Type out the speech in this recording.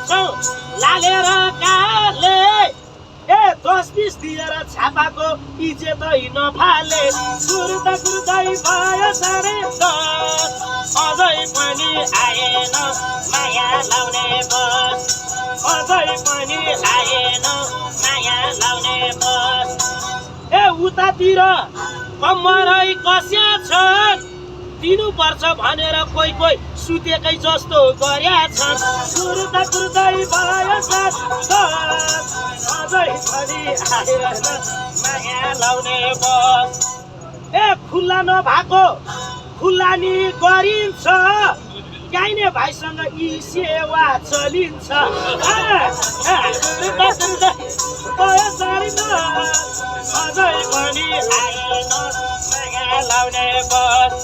छौँ लागेर काले ए 10-20 दिएर छापाको इज्जतै नफाले कुर्दै भयो 10:30 अझै पनि आएन माया लाउने बस अझै पनि आएन माया लाउने बस ए उतातिर कम्मरै कस्या छन् दिनुपर्छ भनेर कोही सुतेकै जस्तो गर्या छन् कुर्दै भयो 7:10 अझै पनि आएन माया लाउने बस ए खुल्ला नभएको खुल्ला नि गरिन्छ गाइने भाइसँग यी सेवा चलिन्छ अझै पनि आएन माया लाउने बस